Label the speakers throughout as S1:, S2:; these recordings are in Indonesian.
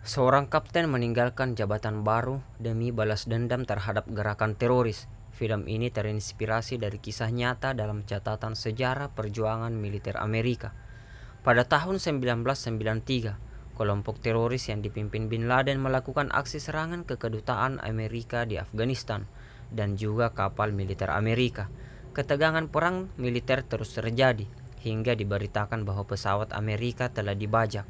S1: Seorang kapten meninggalkan jabatan baru demi balas dendam terhadap gerakan teroris. Film ini terinspirasi dari kisah nyata dalam catatan sejarah perjuangan militer Amerika. Pada tahun 1993, kelompok teroris yang dipimpin Bin Laden melakukan aksi serangan ke kedutaan Amerika di Afghanistan dan juga kapal militer Amerika. Ketegangan perang militer terus terjadi hingga diberitakan bahwa pesawat Amerika telah dibajak.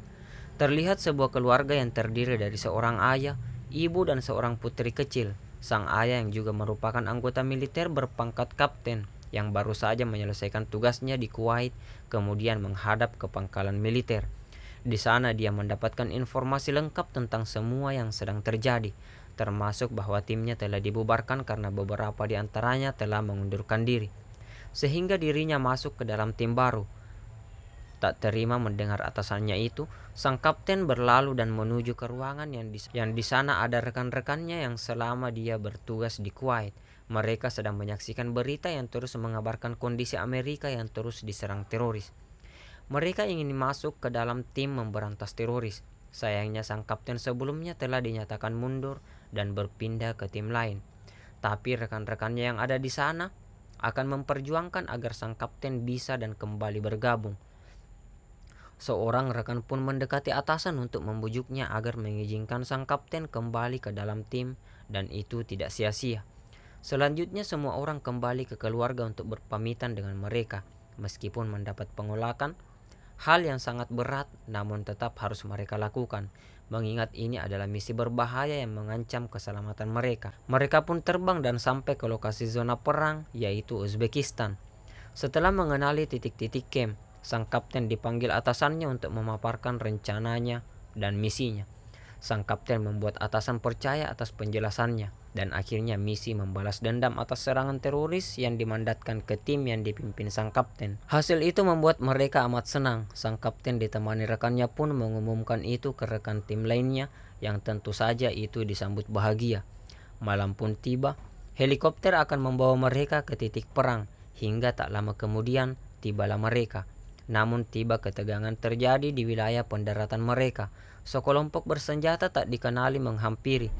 S1: Terlihat sebuah keluarga yang terdiri dari seorang ayah, ibu, dan seorang putri kecil. Sang ayah yang juga merupakan anggota militer berpangkat kapten yang baru saja menyelesaikan tugasnya di Kuwait, kemudian menghadap ke pangkalan militer. Di sana dia mendapatkan informasi lengkap tentang semua yang sedang terjadi, termasuk bahwa timnya telah dibubarkan karena beberapa di antaranya telah mengundurkan diri. Sehingga dirinya masuk ke dalam tim baru. Tak terima mendengar atasannya itu, sang kapten berlalu dan menuju ke ruangan yang di sana ada rekan-rekannya yang selama dia bertugas di Kuwait. Mereka sedang menyaksikan berita yang terus mengabarkan kondisi Amerika yang terus diserang teroris. Mereka ingin masuk ke dalam tim memberantas teroris. Sayangnya sang kapten sebelumnya telah dinyatakan mundur dan berpindah ke tim lain. Tapi rekan-rekannya yang ada di sana akan memperjuangkan agar sang kapten bisa dan kembali bergabung. Seorang rekan pun mendekati atasan untuk membujuknya agar mengizinkan sang kapten kembali ke dalam tim, dan itu tidak sia-sia. Selanjutnya semua orang kembali ke keluarga untuk berpamitan dengan mereka, meskipun mendapat penolakan, hal yang sangat berat namun tetap harus mereka lakukan, mengingat ini adalah misi berbahaya yang mengancam keselamatan mereka. Mereka pun terbang dan sampai ke lokasi zona perang, yaitu Uzbekistan. Setelah mengenali titik-titik camp, sang kapten dipanggil atasannya untuk memaparkan rencananya dan misinya. Sang kapten membuat atasan percaya atas penjelasannya, dan akhirnya misi membalas dendam atas serangan teroris yang dimandatkan ke tim yang dipimpin sang kapten. Hasil itu membuat mereka amat senang. Sang kapten ditemani rekannya pun mengumumkan itu ke rekan tim lainnya, yang tentu saja itu disambut bahagia. Malam pun tiba, helikopter akan membawa mereka ke titik perang, hingga tak lama kemudian tibalah mereka. Namun tiba ketegangan terjadi di wilayah pendaratan mereka. Sekelompok bersenjata tak dikenali menghampiri.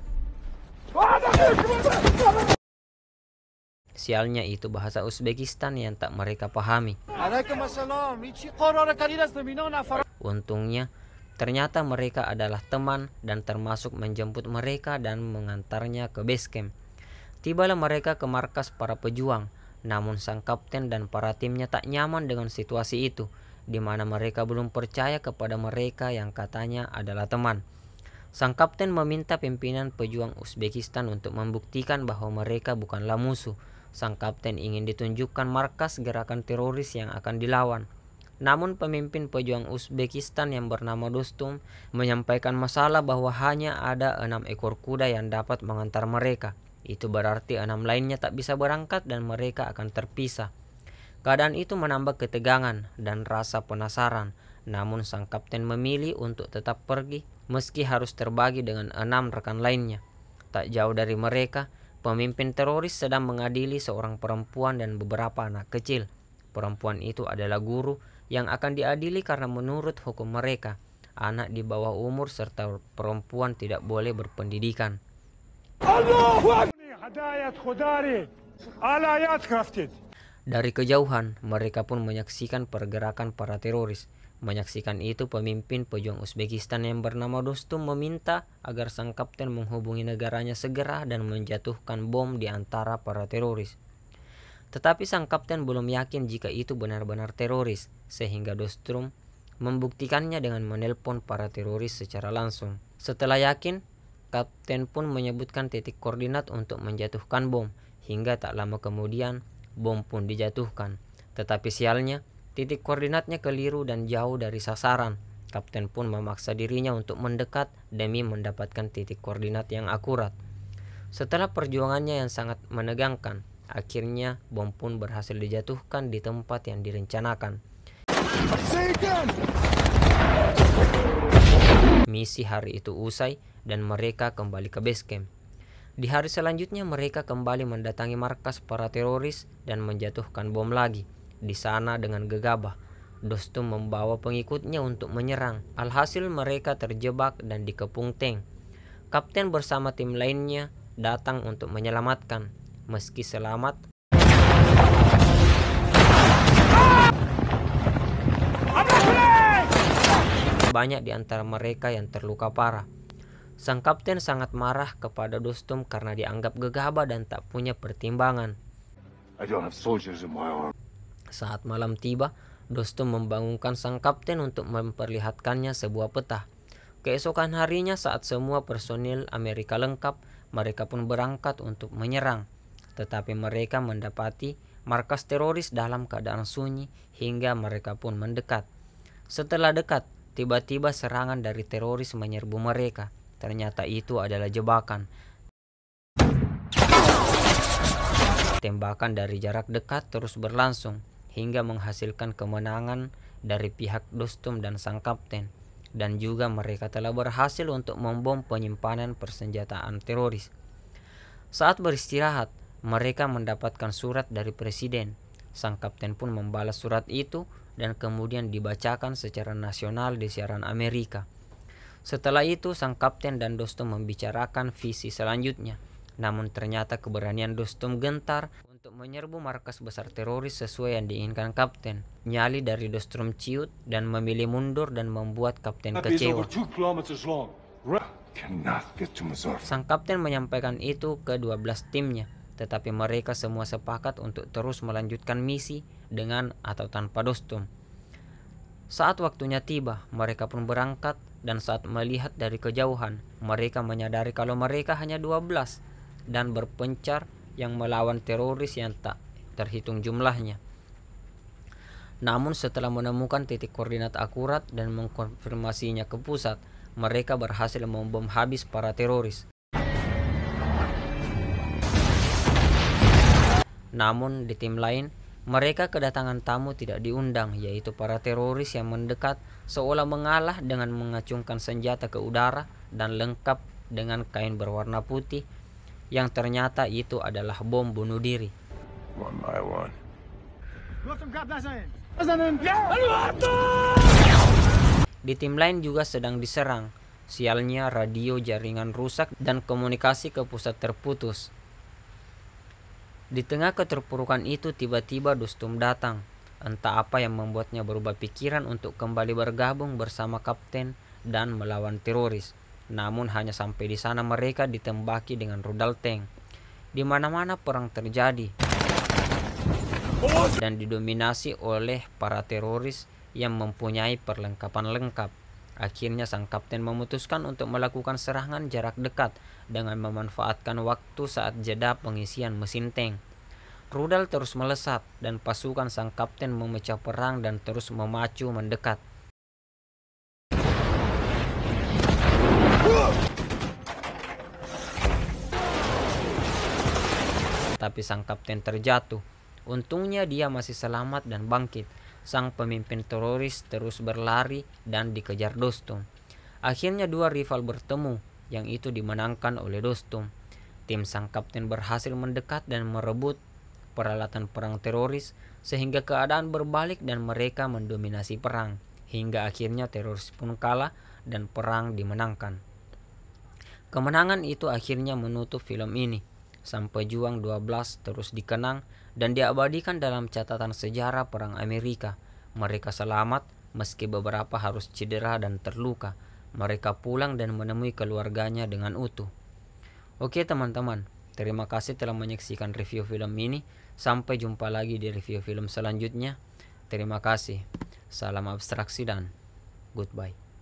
S1: Sialnya itu bahasa Uzbekistan yang tak mereka pahami. Untungnya, ternyata mereka adalah teman dan termasuk menjemput mereka dan mengantarnya ke base camp. Tibalah mereka ke markas para pejuang. Namun sang kapten dan para timnya tak nyaman dengan situasi itu, di mana mereka belum percaya kepada mereka yang katanya adalah teman. Sang kapten meminta pimpinan pejuang Uzbekistan untuk membuktikan bahwa mereka bukanlah musuh. Sang kapten ingin ditunjukkan markas gerakan teroris yang akan dilawan. Namun pemimpin pejuang Uzbekistan yang bernama Dostum menyampaikan masalah bahwa hanya ada 6 ekor kuda yang dapat mengantar mereka. Itu berarti 6 lainnya tak bisa berangkat dan mereka akan terpisah. Keadaan itu menambah ketegangan dan rasa penasaran. Namun sang kapten memilih untuk tetap pergi meski harus terbagi dengan 6 rekan lainnya. Tak jauh dari mereka, pemimpin teroris sedang mengadili seorang perempuan dan beberapa anak kecil. Perempuan itu adalah guru yang akan diadili karena menurut hukum mereka, anak di bawah umur serta perempuan tidak boleh berpendidikan. Dari kejauhan, mereka pun menyaksikan pergerakan para teroris. Menyaksikan itu, pemimpin pejuang Uzbekistan yang bernama Dostum meminta agar sang kapten menghubungi negaranya segera dan menjatuhkan bom di antara para teroris. Tetapi sang kapten belum yakin jika itu benar-benar teroris, sehingga Dostum membuktikannya dengan menelpon para teroris secara langsung. Setelah yakin, kapten pun menyebutkan titik koordinat untuk menjatuhkan bom, hingga tak lama kemudian bom pun dijatuhkan. Tetapi sialnya, titik koordinatnya keliru dan jauh dari sasaran. Kapten pun memaksa dirinya untuk mendekat demi mendapatkan titik koordinat yang akurat. Setelah perjuangannya yang sangat menegangkan, akhirnya bom pun berhasil dijatuhkan di tempat yang direncanakan. Misi hari itu usai dan mereka kembali ke base camp. Di hari selanjutnya mereka kembali mendatangi markas para teroris dan menjatuhkan bom lagi di sana dengan gegabah. Dostum membawa pengikutnya untuk menyerang. Alhasil mereka terjebak dan dikepung tank. Kapten bersama tim lainnya datang untuk menyelamatkan. Meski selamat, banyak di antara mereka yang terluka parah. Sang kapten sangat marah kepada Dostum karena dianggap gegabah dan tak punya pertimbangan. Saat malam tiba, Dostum membangunkan sang kapten untuk memperlihatkannya sebuah peta. Keesokan harinya saat semua personil Amerika lengkap, mereka pun berangkat untuk menyerang. Tetapi mereka mendapati markas teroris dalam keadaan sunyi hingga mereka pun mendekat. Setelah dekat, tiba-tiba serangan dari teroris menyerbu mereka. Ternyata itu adalah jebakan. Tembakan dari jarak dekat terus berlangsung hingga menghasilkan kemenangan dari pihak Dostum dan sang kapten. Dan juga mereka telah berhasil untuk membom penyimpanan persenjataan teroris. Saat beristirahat, mereka mendapatkan surat dari presiden. Sang kapten pun membalas surat itu dan kemudian dibacakan secara nasional di siaran Amerika. Setelah itu, sang kapten dan Dostum membicarakan visi selanjutnya. Namun ternyata keberanian Dostum gentar untuk menyerbu markas besar teroris sesuai yang diinginkan kapten. Nyali dari Dostum ciut dan memilih mundur dan membuat kapten kecewa. Sang kapten menyampaikan itu ke 12 timnya, tetapi mereka semua sepakat untuk terus melanjutkan misi dengan atau tanpa Dostum. Saat waktunya tiba, mereka pun berangkat dan saat melihat dari kejauhan, mereka menyadari kalau mereka hanya 12 dan berpencar yang melawan teroris yang tak terhitung jumlahnya. Namun setelah menemukan titik koordinat akurat dan mengkonfirmasinya ke pusat, mereka berhasil membom habis para teroris. Namun di tim lain, mereka kedatangan tamu tidak diundang, yaitu para teroris yang mendekat seolah mengalah dengan mengacungkan senjata ke udara dan lengkap dengan kain berwarna putih yang ternyata itu adalah bom bunuh diri. Di tim lain juga sedang diserang. Sialnya radio jaringan rusak dan komunikasi ke pusat terputus. Di tengah keterpurukan itu tiba-tiba Dostum datang. Entah apa yang membuatnya berubah pikiran untuk kembali bergabung bersama kapten dan melawan teroris. Namun hanya sampai di sana mereka ditembaki dengan rudal tank. Di mana-mana perang terjadi dan didominasi oleh para teroris yang mempunyai perlengkapan lengkap. Akhirnya sang kapten memutuskan untuk melakukan serangan jarak dekat dengan memanfaatkan waktu saat jeda pengisian mesin tank. Rudal terus melesat dan pasukan sang kapten memecah perang dan terus memacu mendekat. Tapi sang kapten terjatuh. Untungnya dia masih selamat dan bangkit. Sang pemimpin teroris terus berlari dan dikejar Dostum. Akhirnya dua rival bertemu, yang itu dimenangkan oleh Dostum. Tim sang kapten berhasil mendekat dan merebut peralatan perang teroris sehingga keadaan berbalik dan mereka mendominasi perang. Hingga akhirnya teroris pun kalah dan perang dimenangkan. Kemenangan itu akhirnya menutup film ini. Sang pejuang 12 terus dikenang dan diabadikan dalam catatan sejarah perang Amerika. Mereka selamat meski beberapa harus cedera dan terluka. Mereka pulang dan menemui keluarganya dengan utuh. Oke teman-teman, terima kasih telah menyaksikan review film ini. Sampai jumpa lagi di review film selanjutnya. Terima kasih. Salam abstraksi dan goodbye.